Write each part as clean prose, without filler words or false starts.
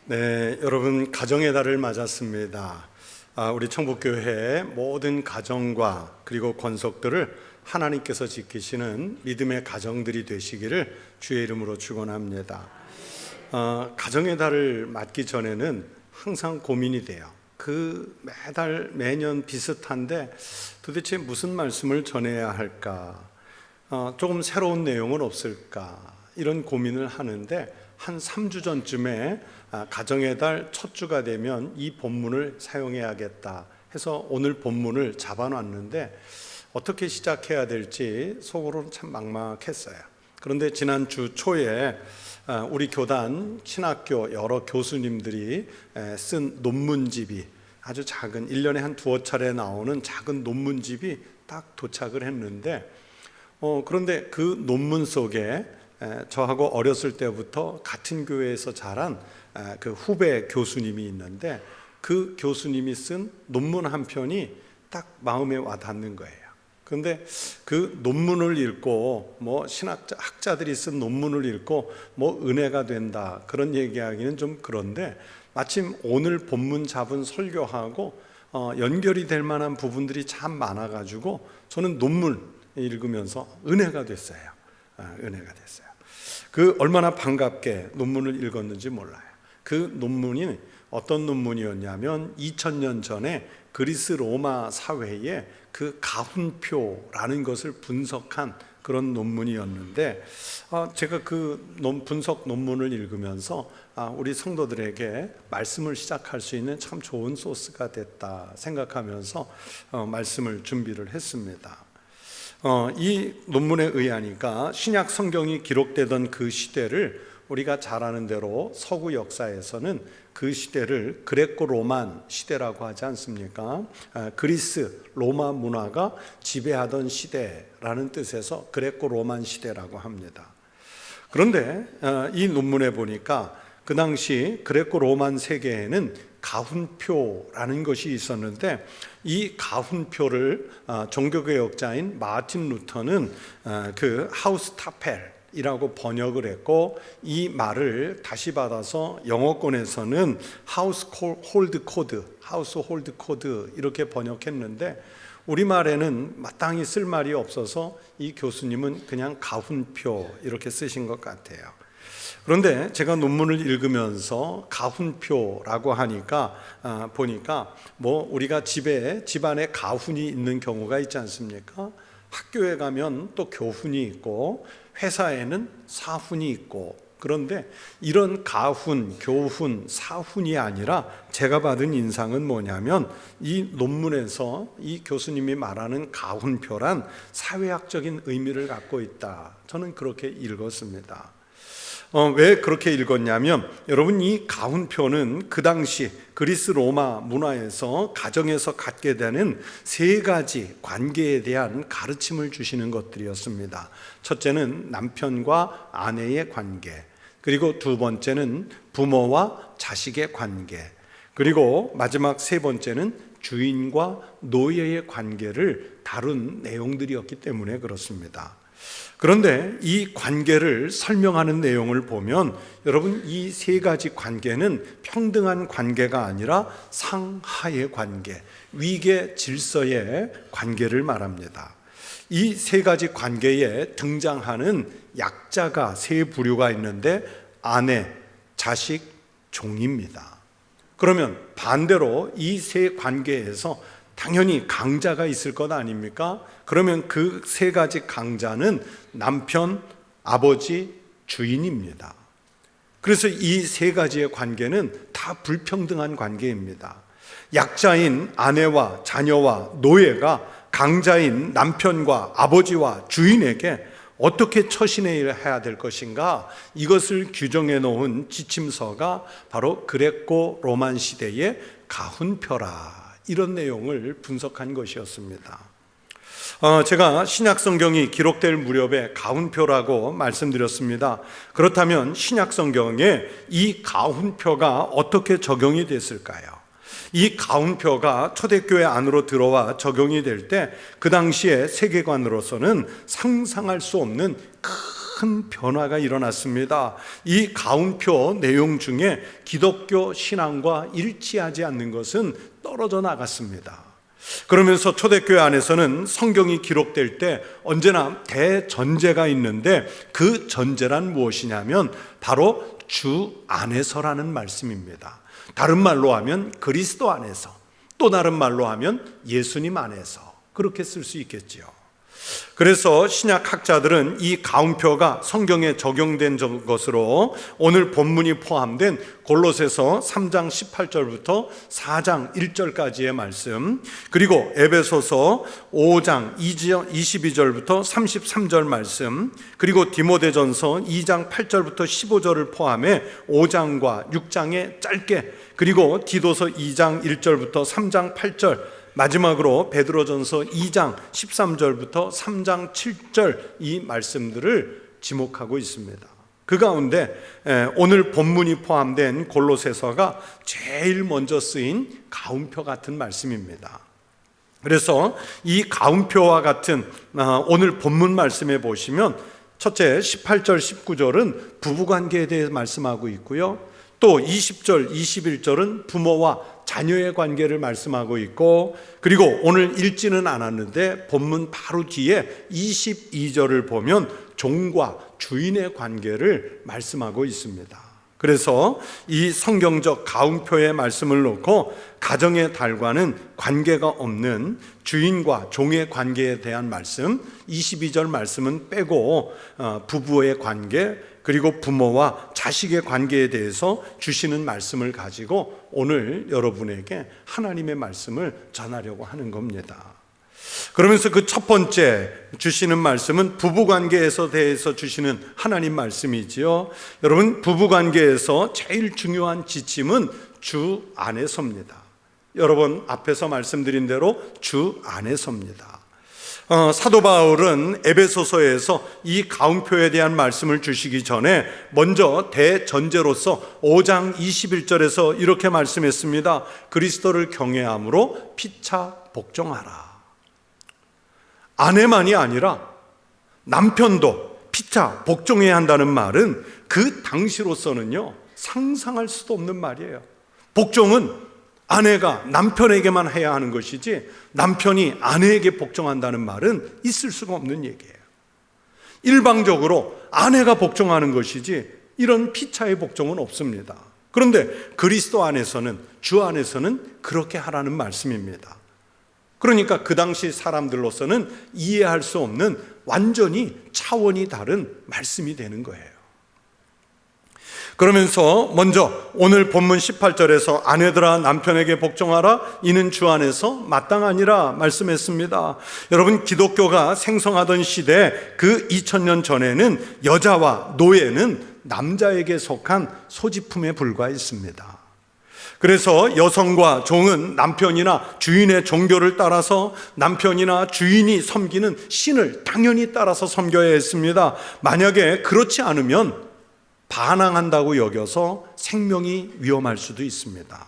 네, 여러분 가정의 달을 맞았습니다. 우리 청북교회 모든 가정과 그리고 권속들을 하나님께서 지키시는 믿음의 가정들이 되시기를 주의 이름으로 축원합니다. 가정의 달을 맞기 전에는 항상 고민이 돼요. 매달 매년 비슷한데 도대체 무슨 말씀을 전해야 할까? 조금 새로운 내용은 없을까? 이런 고민을 하는데 한 3주 전쯤에 가정의 달 첫 주가 되면 이 본문을 사용해야겠다 해서 오늘 본문을 잡아놨는데 어떻게 시작해야 될지 속으로는 참 막막했어요. 그런데 지난주 초에 우리 교단 신학교 여러 교수님들이 쓴 논문집이 아주 작은 1년에 한 두어 차례 나오는 작은 논문집이 딱 도착을 했는데 그런데 그 논문 속에 저하고 어렸을 때부터 같은 교회에서 자란 그 후배 교수님이 있는데 그 교수님이 쓴 논문 한 편이 딱 마음에 와 닿는 거예요. 그런데 그 논문을 읽고 학자들이 쓴 논문을 읽고 은혜가 된다 그런 얘기하기는 좀 그런데 마침 오늘 본문 잡은 설교하고 연결이 될 만한 부분들이 참 많아가지고 저는 논문 읽으면서 은혜가 됐어요. 은혜가 됐어요. 얼마나 반갑게 논문을 읽었는지 몰라요. 그 논문이 어떤 논문이었냐면 2000년 전에 그리스 로마 사회의 그 가훈표라는 것을 분석한 그런 논문이었는데 제가 분석 논문을 읽으면서 우리 성도들에게 말씀을 시작할 수 있는 참 좋은 소스가 됐다 생각하면서 말씀을 준비를 했습니다. 이 논문에 의하니까 신약 성경이 기록되던 그 시대를 우리가 잘 아는 대로 서구 역사에서는 그 시대를 그레코 로만 시대라고 하지 않습니까? 그리스 로마 문화가 지배하던 시대라는 뜻에서 그레코 로만 시대라고 합니다. 그런데 이 논문에 보니까 그 당시 그레코 로만 세계에는 가훈표라는 것이 있었는데 이 가훈표를 종교개혁자인 마틴 루터는 그 하우스타펠이라고 번역을 했고 이 말을 다시 받아서 영어권에서는 하우스홀드 코드 이렇게 번역했는데 우리말에는 마땅히 쓸 말이 없어서 이 교수님은 그냥 가훈표 이렇게 쓰신 것 같아요. 그런데 제가 논문을 읽으면서 가훈표라고 하니까 보니까 우리가 집안에 가훈이 있는 경우가 있지 않습니까? 학교에 가면 또 교훈이 있고 회사에는 사훈이 있고 그런데 이런 가훈, 교훈, 사훈이 아니라 제가 받은 인상은 뭐냐면 이 논문에서 이 교수님이 말하는 가훈표란 사회학적인 의미를 갖고 있다. 저는 그렇게 읽었습니다. 왜 그렇게 읽었냐면 여러분 이 가훈표는 그 당시 그리스 로마 문화에서 가정에서 갖게 되는 세 가지 관계에 대한 가르침을 주시는 것들이었습니다. 첫째는 남편과 아내의 관계, 그리고 두 번째는 부모와 자식의 관계, 그리고 마지막 세 번째는 주인과 노예의 관계를 다룬 내용들이었기 때문에 그렇습니다. 그런데 이 관계를 설명하는 내용을 보면 여러분 이 세 가지 관계는 평등한 관계가 아니라 상하의 관계, 위계 질서의 관계를 말합니다. 이 세 가지 관계에 등장하는 약자가 세 부류가 있는데 아내, 자식, 종입니다. 그러면 반대로 이 세 관계에서 당연히 강자가 있을 것 아닙니까? 그러면 그 세 가지 강자는 남편, 아버지, 주인입니다. 그래서 이 세 가지의 관계는 다 불평등한 관계입니다. 약자인 아내와 자녀와 노예가 강자인 남편과 아버지와 주인에게 어떻게 처신해야 될 것인가, 이것을 규정해 놓은 지침서가 바로 그레코 로만 시대의 가훈표라, 이런 내용을 분석한 것이었습니다. 제가 신약 성경이 기록될 무렵에 가훈표라고 말씀드렸습니다. 그렇다면 신약 성경에 이 가훈표가 어떻게 적용이 됐을까요? 이 가훈표가 초대교회 안으로 들어와 적용이 될 때 그 당시의 세계관으로서는 상상할 수 없는 큰 변화가 일어났습니다. 이 가운표 내용 중에 기독교 신앙과 일치하지 않는 것은 떨어져 나갔습니다. 그러면서 초대교회 안에서는 성경이 기록될 때 언제나 대전제가 있는데, 그 전제란 무엇이냐면 바로 주 안에서라는 말씀입니다. 다른 말로 하면 그리스도 안에서, 또 다른 말로 하면 예수님 안에서, 그렇게 쓸 수 있겠지요. 그래서 신약 학자들은 이 가운표가 성경에 적용된 것으로 오늘 본문이 포함된 골로새서 3장 18절부터 4장 1절까지의 말씀, 그리고 에베소서 5장 22절부터 33절 말씀, 그리고 디모데전서 2장 8절부터 15절을 포함해 5장과 6장에 짧게, 그리고 디도서 2장 1절부터 3장 8절, 마지막으로 베드로전서 2장 13절부터 3장 7절, 이 말씀들을 지목하고 있습니다. 그 가운데 오늘 본문이 포함된 골로새서가 제일 먼저 쓰인 가운표 같은 말씀입니다. 그래서 이 가운표와 같은 오늘 본문 말씀에 보시면, 첫째 18절 19절은 부부관계에 대해 말씀하고 있고요, 또 20절 21절은 부모와 자녀의 관계를 말씀하고 있고, 그리고 오늘 읽지는 않았는데 본문 바로 뒤에 22절을 보면 종과 주인의 관계를 말씀하고 있습니다. 그래서 이 성경적 가운표의 말씀을 놓고 가정의 달과는 관계가 없는 주인과 종의 관계에 대한 말씀, 22절 말씀은 빼고 부부의 관계, 그리고 부모와 자식의 관계에 대해서 주시는 말씀을 가지고 오늘 여러분에게 하나님의 말씀을 전하려고 하는 겁니다. 그러면서 그 첫 번째 주시는 말씀은 부부관계에서 대해서 주시는 하나님 말씀이지요. 여러분, 부부관계에서 제일 중요한 지침은 주 안에서입니다. 여러분 앞에서 말씀드린 대로 주 안에서입니다. 사도 바울은 에베소서에서 이 가운표에 대한 말씀을 주시기 전에 먼저 대전제로서 5장 21절에서 이렇게 말씀했습니다. 그리스도를 경외함으로 피차 복종하라. 아내만이 아니라 남편도 피차 복종해야 한다는 말은 그 당시로서는요, 상상할 수도 없는 말이에요. 복종은 아내가 남편에게만 해야 하는 것이지 남편이 아내에게 복종한다는 말은 있을 수가 없는 얘기예요. 일방적으로 아내가 복종하는 것이지 이런 피차의 복종은 없습니다. 그런데 그리스도 안에서는, 주 안에서는 그렇게 하라는 말씀입니다. 그러니까 그 당시 사람들로서는 이해할 수 없는 완전히 차원이 다른 말씀이 되는 거예요. 그러면서 먼저 오늘 본문 18절에서 아내들아 남편에게 복종하라, 이는 주 안에서 마땅하니라 말씀했습니다. 여러분, 기독교가 생성하던 시대 그 2000년 전에는 여자와 노예는 남자에게 속한 소지품에 불과했습니다. 그래서 여성과 종은 남편이나 주인의 종교를 따라서, 남편이나 주인이 섬기는 신을 당연히 따라서 섬겨야 했습니다. 만약에 그렇지 않으면 반항한다고 여겨서 생명이 위험할 수도 있습니다.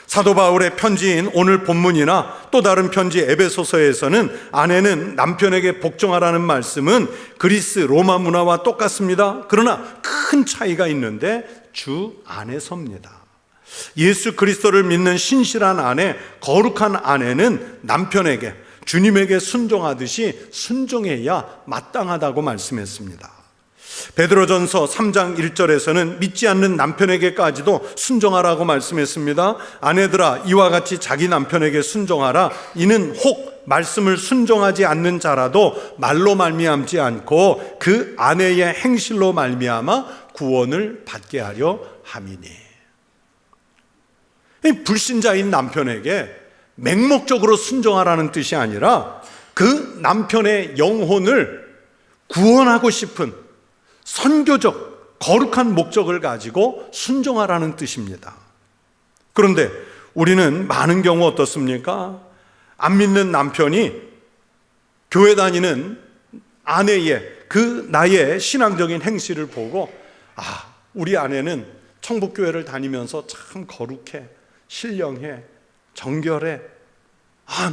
사도 바울의 편지인 오늘 본문이나 또 다른 편지 에베소서에서는 아내는 남편에게 복종하라는 말씀은 그리스 로마 문화와 똑같습니다. 그러나 큰 차이가 있는데 주 안에서입니다. 예수 그리스도를 믿는 신실한 아내, 거룩한 아내는 남편에게, 주님에게 순종하듯이 순종해야 마땅하다고 말씀했습니다. 베드로전서 3장 1절에서는 믿지 않는 남편에게까지도 순종하라고 말씀했습니다. 아내들아 이와 같이 자기 남편에게 순종하라. 이는 혹 말씀을 순종하지 않는 자라도 말로 말미암지 않고 그 아내의 행실로 말미암아 구원을 받게 하려 함이니. 불신자인 남편에게 맹목적으로 순종하라는 뜻이 아니라 그 남편의 영혼을 구원하고 싶은 선교적 거룩한 목적을 가지고 순종하라는 뜻입니다. 그런데 우리는 많은 경우 어떻습니까? 안 믿는 남편이 교회 다니는 아내의 그 나의 신앙적인 행실을 보고, 우리 아내는 천북교회를 다니면서 참 거룩해, 신령해, 정결해,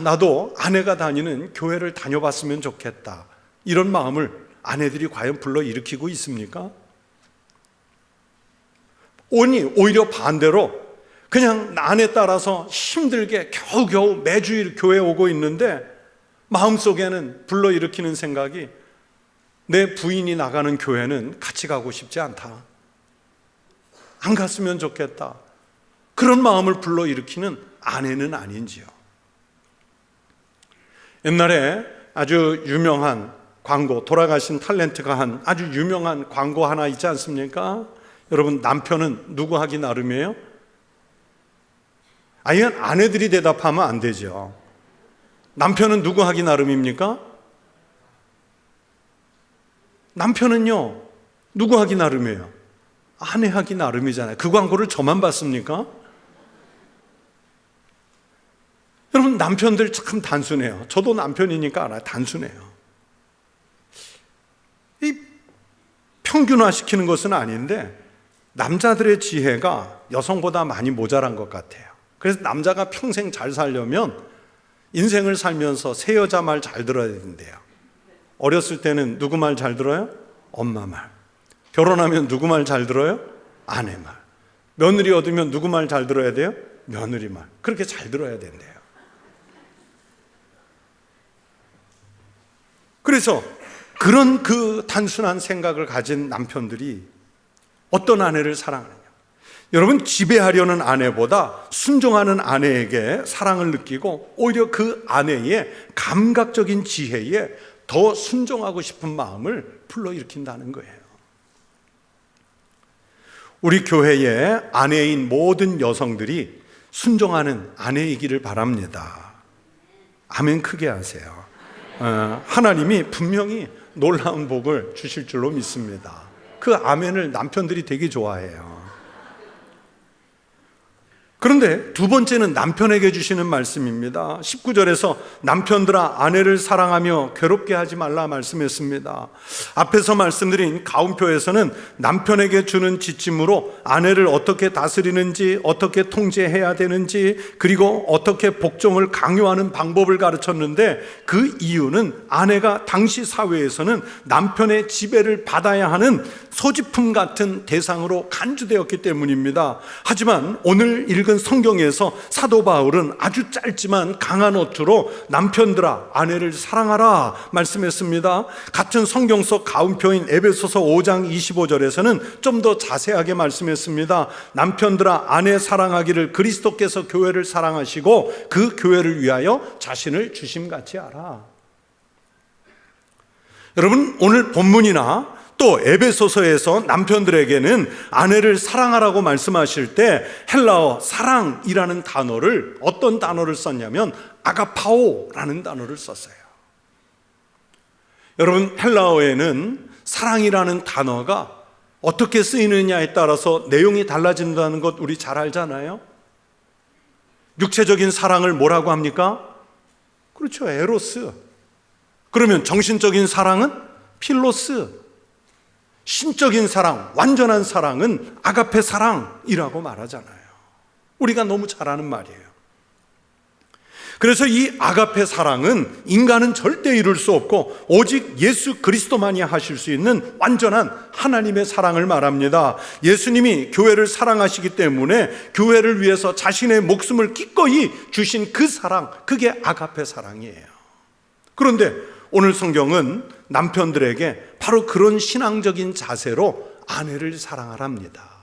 나도 아내가 다니는 교회를 다녀봤으면 좋겠다, 이런 마음을 아내들이 과연 불러일으키고 있습니까? 오히려 반대로 그냥 아내 따라서 힘들게 겨우겨우 매주일 교회 오고 있는데 마음속에는 불러일으키는 생각이 내 부인이 나가는 교회는 같이 가고 싶지 않다. 안 갔으면 좋겠다. 그런 마음을 불러일으키는 아내는 아닌지요. 옛날에 아주 유명한 광고, 돌아가신 탤런트가 한 아주 유명한 광고 하나 있지 않습니까? 여러분, 남편은 누구 하기 나름이에요? 아니면 아내들이 대답하면 안 되죠. 남편은 누구 하기 나름입니까? 남편은요, 누구 하기 나름이에요? 아내 하기 나름이잖아요. 그 광고를 저만 봤습니까? 여러분, 남편들 참 단순해요. 저도 남편이니까 알아요. 단순해요. 이 평균화시키는 것은 아닌데 남자들의 지혜가 여성보다 많이 모자란 것 같아요. 그래서 남자가 평생 잘 살려면 인생을 살면서 새 여자 말 잘 들어야 된대요. 어렸을 때는 누구 말 잘 들어요? 엄마 말. 결혼하면 누구 말 잘 들어요? 아내 말. 며느리 얻으면 누구 말 잘 들어야 돼요? 며느리 말. 그렇게 잘 들어야 된대요. 그래서 그런 그 단순한 생각을 가진 남편들이 어떤 아내를 사랑하느냐. 여러분, 지배하려는 아내보다 순종하는 아내에게 사랑을 느끼고 오히려 그 아내의 감각적인 지혜에 더 순종하고 싶은 마음을 불러일으킨다는 거예요. 우리 교회의 아내인 모든 여성들이 순종하는 아내이기를 바랍니다. 아멘 크게 하세요. 하나님이 분명히 놀라운 복을 주실 줄로 믿습니다. 그 아멘을 남편들이 되게 좋아해요. 그런데 두 번째는 남편에게 주시는 말씀입니다. 19절에서 남편들아 아내를 사랑하며 괴롭게 하지 말라 말씀했습니다. 앞에서 말씀드린 가운표에서는 남편에게 주는 지침으로 아내를 어떻게 다스리는지, 어떻게 통제해야 되는지, 그리고 어떻게 복종을 강요하는 방법을 가르쳤는데 그 이유는 아내가 당시 사회에서는 남편의 지배를 받아야 하는 소지품 같은 대상으로 간주되었기 때문입니다. 하지만 오늘 읽은 성경에서 사도 바울은 아주 짧지만 강한 어투로 남편들아 아내를 사랑하라 말씀했습니다. 같은 성경 속 가운표인 에베소서 5장 25절에서는 좀 더 자세하게 말씀했습니다. 남편들아 아내 사랑하기를 그리스도께서 교회를 사랑하시고 그 교회를 위하여 자신을 주심같이 하라. 여러분, 오늘 본문이나 또 에베소서에서 남편들에게는 아내를 사랑하라고 말씀하실 때 헬라어 사랑이라는 단어를, 어떤 단어를 썼냐면 아가파오라는 단어를 썼어요. 여러분, 헬라어에는 사랑이라는 단어가 어떻게 쓰이느냐에 따라서 내용이 달라진다는 것 우리 잘 알잖아요. 육체적인 사랑을 뭐라고 합니까? 그렇죠, 에로스. 그러면 정신적인 사랑은 필로스. 신적인 사랑, 완전한 사랑은 아가페 사랑이라고 말하잖아요. 우리가 너무 잘 아는 말이에요. 그래서 이 아가페 사랑은 인간은 절대 이룰 수 없고 오직 예수 그리스도만이 하실 수 있는 완전한 하나님의 사랑을 말합니다. 예수님이 교회를 사랑하시기 때문에 교회를 위해서 자신의 목숨을 기꺼이 주신 그 사랑, 그게 아가페 사랑이에요. 그런데 오늘 성경은 남편들에게 바로 그런 신앙적인 자세로 아내를 사랑하랍니다.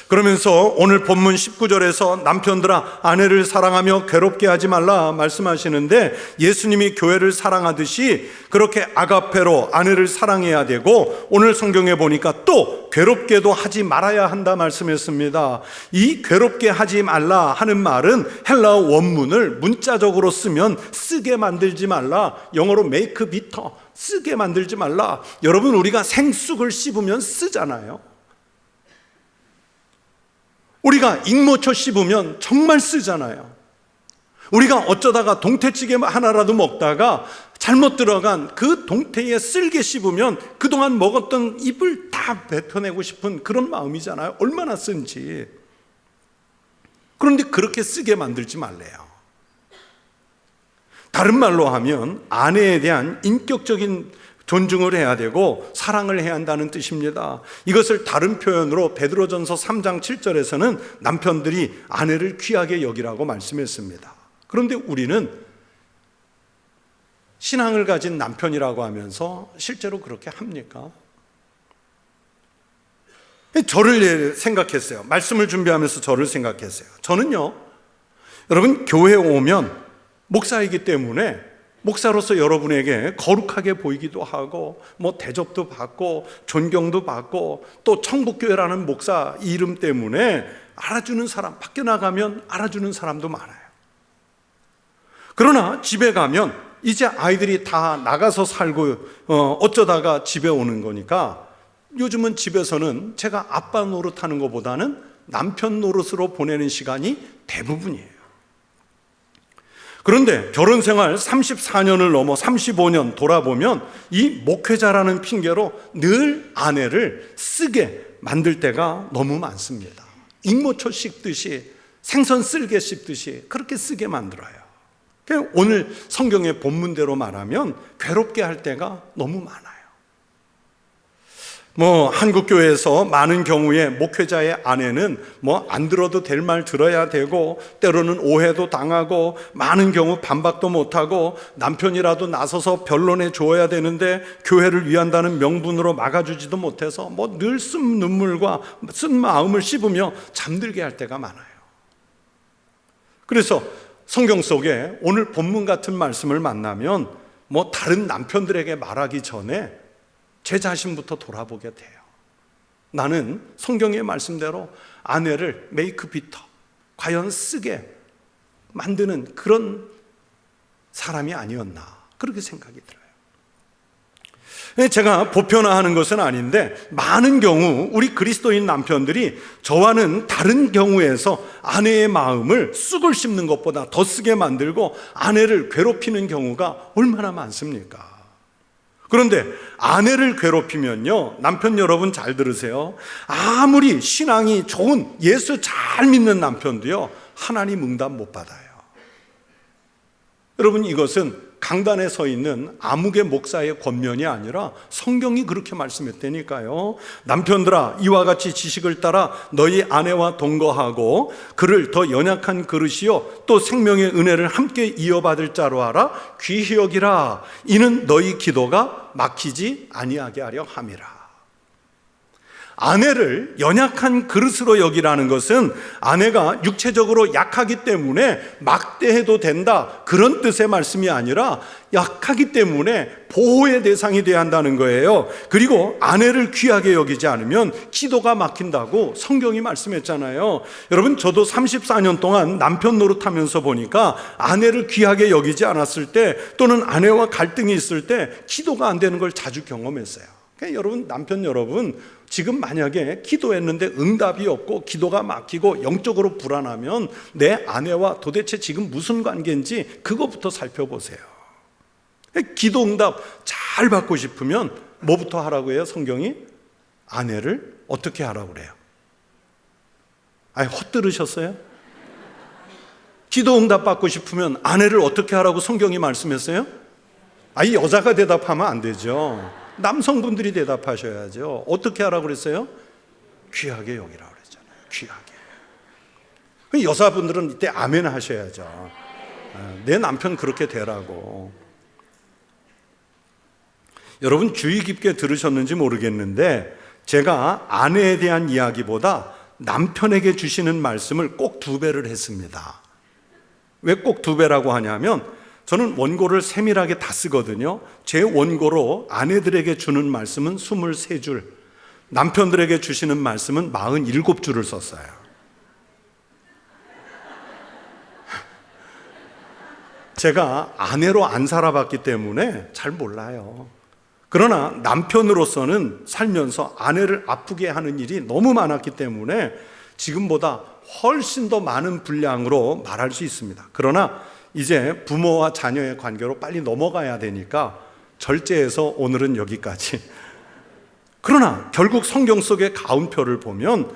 그러면서 오늘 본문 19절에서 남편들아 아내를 사랑하며 괴롭게 하지 말라 말씀하시는데 예수님이 교회를 사랑하듯이 그렇게 아가페로 아내를 사랑해야 되고 오늘 성경에 보니까 또 괴롭게도 하지 말아야 한다 말씀했습니다. 이 괴롭게 하지 말라 하는 말은 헬라어 원문을 문자적으로 쓰면 쓰게 만들지 말라, 영어로 make bitter, 쓰게 만들지 말라. 여러분, 우리가 생쑥을 씹으면 쓰잖아요. 우리가 익모초 씹으면 정말 쓰잖아요. 우리가 어쩌다가 동태찌개 하나라도 먹다가 잘못 들어간 그 동태에 쓸개 씹으면 그동안 먹었던 입을 다 뱉어내고 싶은 그런 마음이잖아요. 얼마나 쓴지. 그런데 그렇게 쓰게 만들지 말래요. 다른 말로 하면 아내에 대한 인격적인 존중을 해야 되고 사랑을 해야 한다는 뜻입니다. 이것을 다른 표현으로 베드로전서 3장 7절에서는 남편들이 아내를 귀하게 여기라고 말씀했습니다. 그런데 우리는 신앙을 가진 남편이라고 하면서 실제로 그렇게 합니까? 저를 생각했어요. 말씀을 준비하면서 저를 생각했어요. 저는요, 여러분 교회에 오면 목사이기 때문에 목사로서 여러분에게 거룩하게 보이기도 하고 대접도 받고 존경도 받고 또 청북교회라는 목사 이름 때문에 알아주는 사람, 밖에 나가면 알아주는 사람도 많아요. 그러나 집에 가면 이제 아이들이 다 나가서 살고 어쩌다가 집에 오는 거니까 요즘은 집에서는 제가 아빠 노릇하는 것보다는 남편 노릇으로 보내는 시간이 대부분이에요. 그런데 결혼 생활 34년을 넘어 35년 돌아보면 이 목회자라는 핑계로 늘 아내를 쓰게 만들 때가 너무 많습니다. 익모초 씹듯이, 생선 쓸개 씹듯이 그렇게 쓰게 만들어요. 오늘 성경의 본문대로 말하면 괴롭게 할 때가 너무 많아요. 한국교회에서 많은 경우에 목회자의 아내는 안 들어도 될 말 들어야 되고 때로는 오해도 당하고 많은 경우 반박도 못하고 남편이라도 나서서 변론해 주어야 되는데 교회를 위한다는 명분으로 막아주지도 못해서 늘 쓴 눈물과 쓴 마음을 씹으며 잠들게 할 때가 많아요. 그래서 성경 속에 오늘 본문 같은 말씀을 만나면 다른 남편들에게 말하기 전에 제 자신부터 돌아보게 돼요. 나는 성경의 말씀대로 아내를 메이크 비터, 과연 쓰게 만드는 그런 사람이 아니었나, 그렇게 생각이 들어요. 제가 보편화하는 것은 아닌데 많은 경우 우리 그리스도인 남편들이 저와는 다른 경우에서 아내의 마음을 쑥을 씹는 것보다 더 쓰게 만들고 아내를 괴롭히는 경우가 얼마나 많습니까? 그런데 아내를 괴롭히면요, 남편 여러분 잘 들으세요. 아무리 신앙이 좋은 예수 잘 믿는 남편도요, 하나님 응답 못 받아요. 여러분, 이것은 강단에 서 있는 아무개 목사의 권면이 아니라 성경이 그렇게 말씀했다니까요. 남편들아, 이와 같이 지식을 따라 너희 아내와 동거하고 그를 더 연약한 그릇이요 또 생명의 은혜를 함께 이어받을 자로 하라. 귀히 여기라. 이는 너희 기도가 막히지 아니하게 하려 함이라. 아내를 연약한 그릇으로 여기라는 것은 아내가 육체적으로 약하기 때문에 막대해도 된다, 그런 뜻의 말씀이 아니라 약하기 때문에 보호의 대상이 되어야 한다는 거예요. 그리고 아내를 귀하게 여기지 않으면 기도가 막힌다고 성경이 말씀했잖아요. 여러분, 저도 34년 동안 남편 노릇하면서 보니까 아내를 귀하게 여기지 않았을 때 또는 아내와 갈등이 있을 때 기도가 안 되는 걸 자주 경험했어요. 그러니까 여러분, 남편 여러분, 지금 만약에 기도했는데 응답이 없고 기도가 막히고 영적으로 불안하면 내 아내와 도대체 지금 무슨 관계인지 그것부터 살펴보세요. 기도 응답 잘 받고 싶으면 뭐부터 하라고 해요? 성경이 아내를 어떻게 하라고 그래요? 헛들으셨어요? 기도 응답 받고 싶으면 아내를 어떻게 하라고 성경이 말씀했어요? 여자가 대답하면 안 되죠. 남성분들이 대답하셔야죠. 어떻게 하라고 그랬어요? 귀하게 여기라고 그랬잖아요. 귀하게. 여자분들은 이때 아멘 하셔야죠. 내 남편 그렇게 되라고. 여러분, 주의 깊게 들으셨는지 모르겠는데 제가 아내에 대한 이야기보다 남편에게 주시는 말씀을 꼭 2배를 했습니다. 왜 꼭 2배라고 하냐면 저는 원고를 세밀하게 다 쓰거든요. 제 원고로 아내들에게 주는 말씀은 23줄, 남편들에게 주시는 말씀은 47줄을 썼어요. 제가 아내로 안 살아봤기 때문에 잘 몰라요. 그러나 남편으로서는 살면서 아내를 아프게 하는 일이 너무 많았기 때문에 지금보다 훨씬 더 많은 분량으로 말할 수 있습니다. 그러나 이제 부모와 자녀의 관계로 빨리 넘어가야 되니까 절제해서 오늘은 여기까지. 그러나 결국 성경 속의 가운표를 보면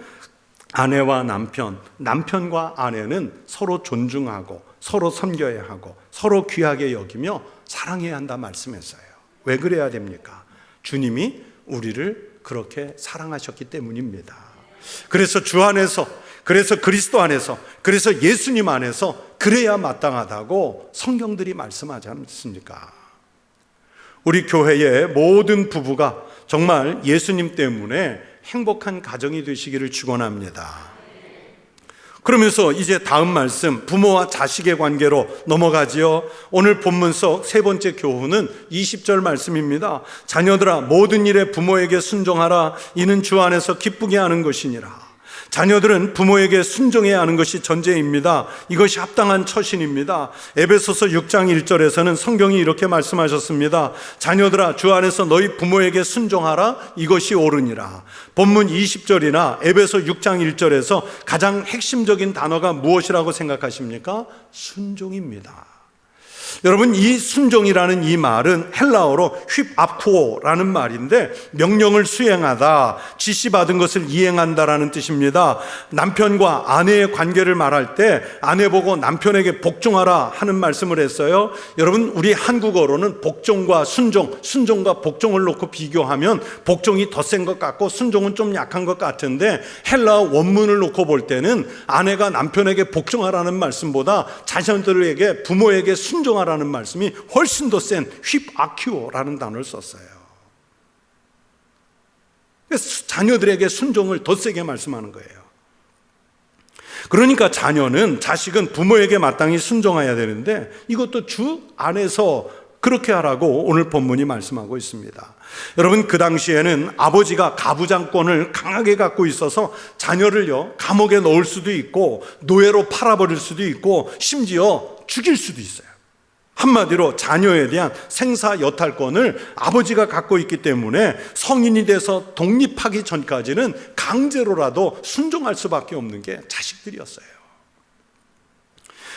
아내와 남편, 남편과 아내는 서로 존중하고 서로 섬겨야 하고 서로 귀하게 여기며 사랑해야 한다 말씀했어요. 왜 그래야 됩니까? 주님이 우리를 그렇게 사랑하셨기 때문입니다. 그래서 주 안에서, 그래서 그리스도 안에서, 그래서 예수님 안에서 그래야 마땅하다고 성경들이 말씀하지 않습니까? 우리 교회의 모든 부부가 정말 예수님 때문에 행복한 가정이 되시기를 축원합니다. 그러면서 이제 다음 말씀, 부모와 자식의 관계로 넘어가지요. 오늘 본문 속 세 번째 교훈은 20절 말씀입니다. 자녀들아, 모든 일에 부모에게 순종하라. 이는 주 안에서 기쁘게 하는 것이니라. 자녀들은 부모에게 순종해야 하는 것이 전제입니다. 이것이 합당한 처신입니다. 에베소서 6장 1절에서는 성경이 이렇게 말씀하셨습니다. 자녀들아, 주 안에서 너희 부모에게 순종하라. 이것이 옳으니라. 본문 20절이나 에베소 6장 1절에서 가장 핵심적인 단어가 무엇이라고 생각하십니까? 순종입니다. 여러분, 이 순종이라는 이 말은 헬라어로 휩아쿠오라는 말인데 명령을 수행하다, 지시받은 것을 이행한다라는 뜻입니다. 남편과 아내의 관계를 말할 때 아내 보고 남편에게 복종하라 하는 말씀을 했어요. 여러분, 우리 한국어로는 복종과 순종, 순종과 복종을 놓고 비교하면 복종이 더 센 것 같고 순종은 좀 약한 것 같은데, 헬라어 원문을 놓고 볼 때는 아내가 남편에게 복종하라는 말씀보다 자녀들에게, 부모에게 순종하라는 말씀이 훨씬 더 센 휩아큐오라는 단어를 썼어요. 그래서 자녀들에게 순종을 더 세게 말씀하는 거예요. 그러니까 자식은 부모에게 마땅히 순종해야 되는데 이것도 주 안에서 그렇게 하라고 오늘 본문이 말씀하고 있습니다. 여러분, 그 당시에는 아버지가 가부장권을 강하게 갖고 있어서 자녀를요, 감옥에 넣을 수도 있고 노예로 팔아버릴 수도 있고 심지어 죽일 수도 있어요. 한마디로 자녀에 대한 생사 여탈권을 아버지가 갖고 있기 때문에 성인이 돼서 독립하기 전까지는 강제로라도 순종할 수밖에 없는 게 자식들이었어요.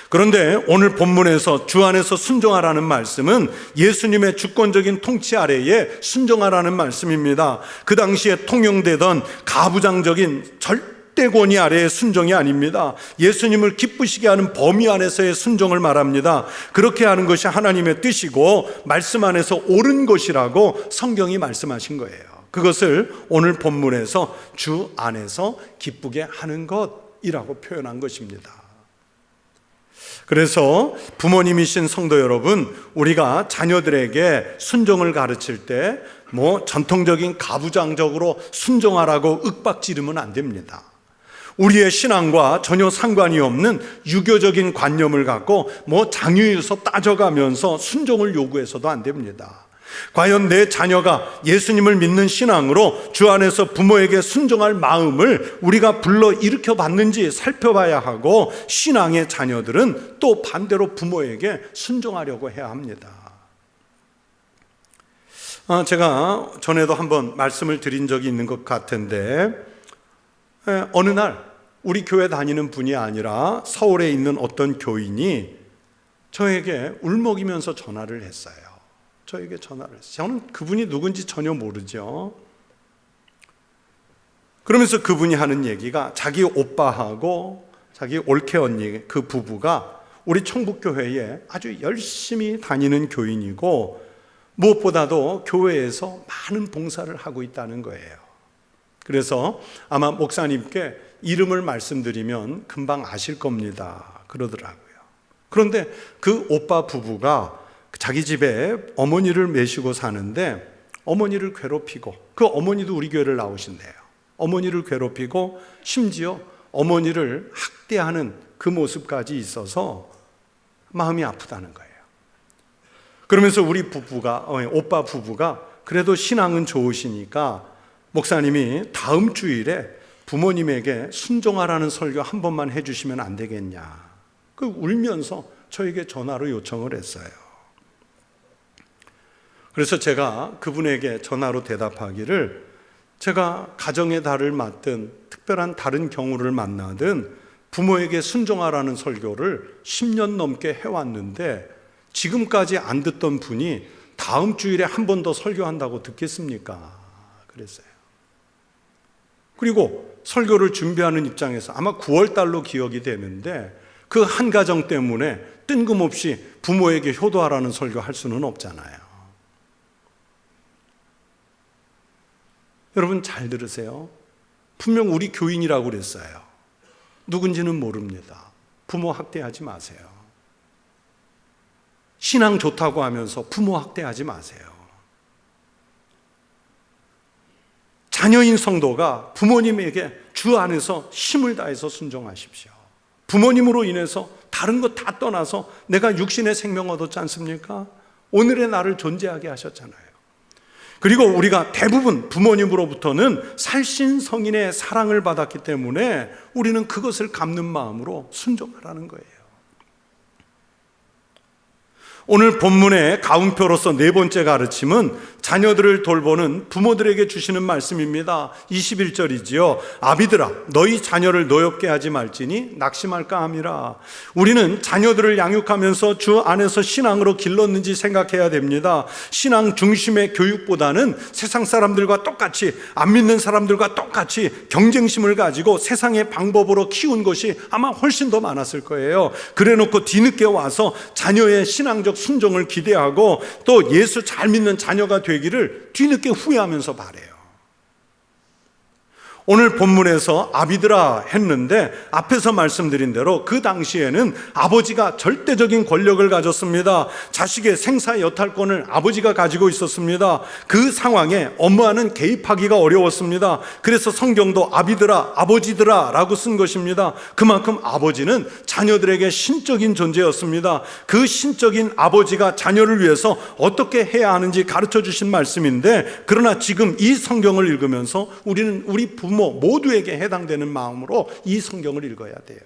그런데 오늘 본문에서 주 안에서 순종하라는 말씀은 예수님의 주권적인 통치 아래에 순종하라는 말씀입니다. 그 당시에 통용되던 가부장적인 절대권위 아래의 순종이 아닙니다. 예수님을 기쁘시게 하는 범위 안에서의 순종을 말합니다. 그렇게 하는 것이 하나님의 뜻이고 말씀 안에서 옳은 것이라고 성경이 말씀하신 거예요. 그것을 오늘 본문에서 주 안에서 기쁘게 하는 것이라고 표현한 것입니다. 그래서 부모님이신 성도 여러분, 우리가 자녀들에게 순종을 가르칠 때 전통적인 가부장적으로 순종하라고 윽박지르면 안 됩니다. 우리의 신앙과 전혀 상관이 없는 유교적인 관념을 갖고 장유유서 따져가면서 순종을 요구해서도 안 됩니다. 과연 내 자녀가 예수님을 믿는 신앙으로 주 안에서 부모에게 순종할 마음을 우리가 불러 일으켜 봤는지 살펴봐야 하고, 신앙의 자녀들은 또 반대로 부모에게 순종하려고 해야 합니다. 제가 전에도 한번 말씀을 드린 적이 있는 것 같은데, 어느 날 우리 교회 다니는 분이 아니라 서울에 있는 어떤 교인이 저에게 울먹이면서 전화를 했어요. 저는 그분이 누군지 전혀 모르죠. 그러면서 그분이 하는 얘기가 자기 오빠하고 자기 올케 언니, 그 부부가 우리 청북교회에 아주 열심히 다니는 교인이고 무엇보다도 교회에서 많은 봉사를 하고 있다는 거예요. 그래서 아마 목사님께 이름을 말씀드리면 금방 아실 겁니다 그러더라고요. 그런데 그 오빠 부부가 자기 집에 어머니를 모시고 사는데 어머니를 괴롭히고, 그 어머니도 우리 교회를 나오신대요. 어머니를 괴롭히고 심지어 어머니를 학대하는 그 모습까지 있어서 마음이 아프다는 거예요. 그러면서 우리 오빠 부부가 그래도 신앙은 좋으시니까 목사님이 다음 주일에 부모님에게 순종하라는 설교 한 번만 해주시면 안 되겠냐, 울면서 저에게 전화로 요청을 했어요. 그래서 제가 그분에게 전화로 대답하기를, 제가 가정의 달을 맞든 특별한 다른 경우를 만나든 부모에게 순종하라는 설교를 10년 넘게 해왔는데 지금까지 안 듣던 분이 다음 주일에 한 번 더 설교한다고 듣겠습니까? 그랬어요. 그리고 설교를 준비하는 입장에서 아마 9월 달로 기억이 되는데 그 한 가정 때문에 뜬금없이 부모에게 효도하라는 설교 할 수는 없잖아요. 여러분 잘 들으세요. 분명 우리 교인이라고 그랬어요. 누군지는 모릅니다. 부모 학대하지 마세요. 신앙 좋다고 하면서 부모 학대하지 마세요. 자녀인 성도가 부모님에게 주 안에서 힘을 다해서 순종하십시오. 부모님으로 인해서 다른 것 다 떠나서 내가 육신의 생명 얻었지 않습니까? 오늘의 나를 존재하게 하셨잖아요. 그리고 우리가 대부분 부모님으로부터는 살신성인의 사랑을 받았기 때문에 우리는 그것을 갚는 마음으로 순종하라는 거예요. 오늘 본문의 가운표로서 네 번째 가르침은 자녀들을 돌보는 부모들에게 주시는 말씀입니다. 21절이지요. 아비들아 너희 자녀를 노엽게 하지 말지니 낙심할까 함이라. 우리는 자녀들을 양육하면서 주 안에서 신앙으로 길렀는지 생각해야 됩니다. 신앙 중심의 교육보다는 세상 사람들과 똑같이, 안 믿는 사람들과 똑같이 경쟁심을 가지고 세상의 방법으로 키운 것이 아마 훨씬 더 많았을 거예요. 그래놓고 뒤늦게 와서 자녀의 신앙적 순종을 기대하고 또 예수 잘 믿는 자녀가 되기를 뒤늦게 후회하면서 바래요. 오늘 본문에서 아비들아 했는데 앞에서 말씀드린 대로 그 당시에는 아버지가 절대적인 권력을 가졌습니다. 자식의 생사 여탈권을 아버지가 가지고 있었습니다. 그 상황에 엄마는 개입하기가 어려웠습니다. 그래서 성경도 아비들아, 아버지들아 라고 쓴 것입니다. 그만큼 아버지는 자녀들에게 신적인 존재였습니다. 그 신적인 아버지가 자녀를 위해서 어떻게 해야 하는지 가르쳐 주신 말씀인데, 그러나 지금 이 성경을 읽으면서 우리는 우리 부모 모두에게 해당되는 마음으로 이 성경을 읽어야 돼요.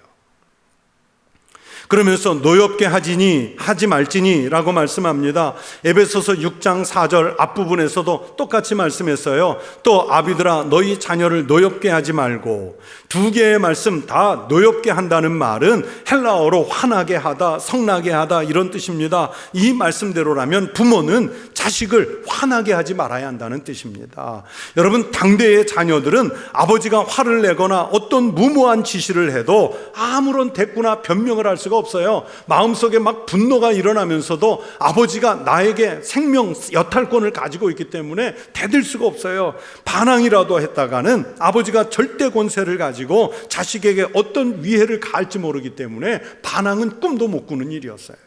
그러면서 노엽게 하지 말지니 라고 말씀합니다. 에베소서 6장 4절 앞부분에서도 똑같이 말씀했어요. 또 아비들아 너희 자녀를 노엽게 하지 말고. 두 개의 말씀 다 노엽게 한다는 말은 헬라어로 화나게 하다, 성나게 하다 이런 뜻입니다. 이 말씀대로라면 부모는 자식을 화나게 하지 말아야 한다는 뜻입니다. 여러분 당대의 자녀들은 아버지가 화를 내거나 어떤 무모한 지시를 해도 아무런 대꾸나 변명을 할 수가 없어요. 마음속에 막 분노가 일어나면서도 아버지가 나에게 생명 여탈권을 가지고 있기 때문에 대들 수가 없어요. 반항이라도 했다가는 아버지가 절대 권세를 가지고 자식에게 어떤 위해를 가할지 모르기 때문에 반항은 꿈도 못 꾸는 일이었어요.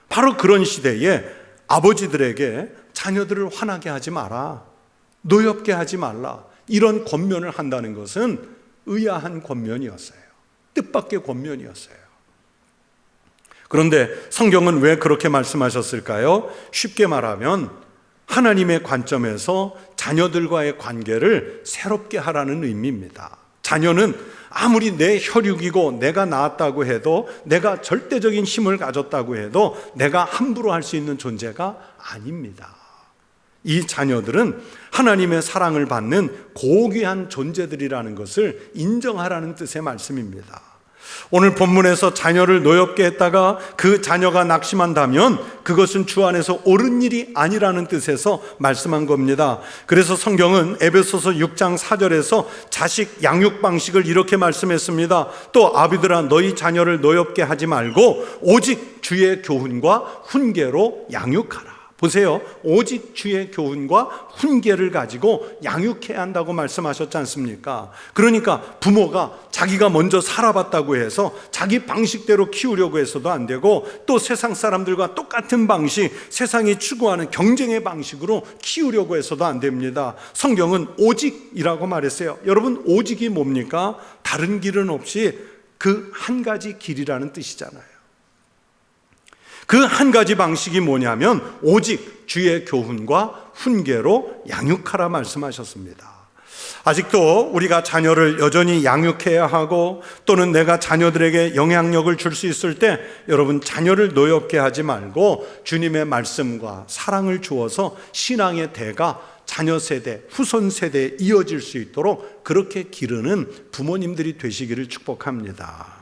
바로 그런 시대에 아버지들에게 자녀들을 화나게 하지 마라, 노엽게 하지 말라, 이런 권면을 한다는 것은 의아한 권면이었어요. 뜻밖의 권면이었어요. 그런데 성경은 왜 그렇게 말씀하셨을까요? 쉽게 말하면 하나님의 관점에서 자녀들과의 관계를 새롭게 하라는 의미입니다. 자녀는 아무리 내 혈육이고 내가 낳았다고 해도, 내가 절대적인 힘을 가졌다고 해도 내가 함부로 할 수 있는 존재가 아닙니다. 이 자녀들은 하나님의 사랑을 받는 고귀한 존재들이라는 것을 인정하라는 뜻의 말씀입니다. 오늘 본문에서 자녀를 노엽게 했다가 그 자녀가 낙심한다면 그것은 주 안에서 옳은 일이 아니라는 뜻에서 말씀한 겁니다. 그래서 성경은 에베소서 6장 4절에서 자식 양육 방식을 이렇게 말씀했습니다. 또 아비들아 너희 자녀를 노엽게 하지 말고 오직 주의 교훈과 훈계로 양육하라. 보세요. 오직 주의 교훈과 훈계를 가지고 양육해야 한다고 말씀하셨지 않습니까? 그러니까 부모가 자기가 먼저 살아봤다고 해서 자기 방식대로 키우려고 해서도 안 되고, 또 세상 사람들과 똑같은 방식, 세상이 추구하는 경쟁의 방식으로 키우려고 해서도 안 됩니다. 성경은 오직이라고 말했어요. 여러분 오직이 뭡니까? 다른 길은 없이 그 한 가지 길이라는 뜻이잖아요. 그 한 가지 방식이 뭐냐면 오직 주의 교훈과 훈계로 양육하라 말씀하셨습니다. 아직도 우리가 자녀를 여전히 양육해야 하고, 또는 내가 자녀들에게 영향력을 줄 수 있을 때 여러분 자녀를 노엽게 하지 말고 주님의 말씀과 사랑을 주어서 신앙의 대가 자녀 세대, 후손 세대에 이어질 수 있도록 그렇게 기르는 부모님들이 되시기를 축복합니다.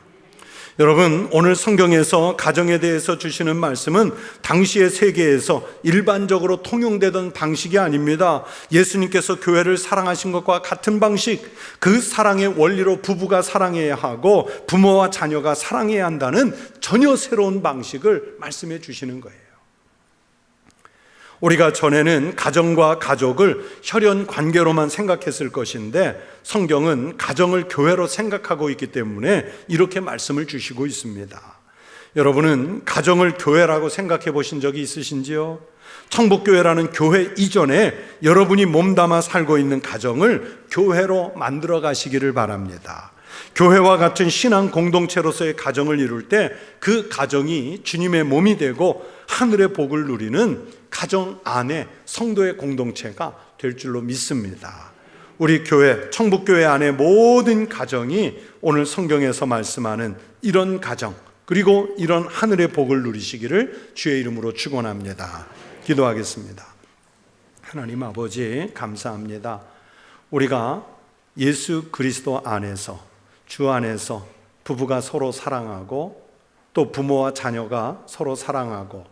여러분 오늘 성경에서 가정에 대해서 주시는 말씀은 당시의 세계에서 일반적으로 통용되던 방식이 아닙니다. 예수님께서 교회를 사랑하신 것과 같은 방식, 그 사랑의 원리로 부부가 사랑해야 하고 부모와 자녀가 사랑해야 한다는 전혀 새로운 방식을 말씀해 주시는 거예요. 우리가 전에는 가정과 가족을 혈연 관계로만 생각했을 것인데 성경은 가정을 교회로 생각하고 있기 때문에 이렇게 말씀을 주시고 있습니다. 여러분은 가정을 교회라고 생각해 보신 적이 있으신지요? 천국교회라는 교회 이전에 여러분이 몸담아 살고 있는 가정을 교회로 만들어 가시기를 바랍니다. 교회와 같은 신앙 공동체로서의 가정을 이룰 때 그 가정이 주님의 몸이 되고 하늘의 복을 누리는 가정 안에 성도의 공동체가 될 줄로 믿습니다. 우리 교회, 천국교회 안에 모든 가정이 오늘 성경에서 말씀하는 이런 가정, 그리고 이런 하늘의 복을 누리시기를 주의 이름으로 축원합니다. 기도하겠습니다. 하나님 아버지, 감사합니다. 우리가 예수 그리스도 안에서, 주 안에서 부부가 서로 사랑하고 또 부모와 자녀가 서로 사랑하고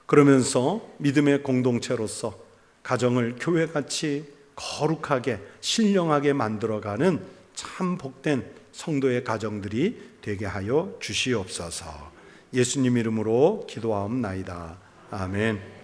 그러면서 믿음의 공동체로서 가정을 교회같이 거룩하게 신령하게 만들어가는 참 복된 성도의 가정들이 되게 하여 주시옵소서. 예수님 이름으로 기도하옵나이다. 아멘.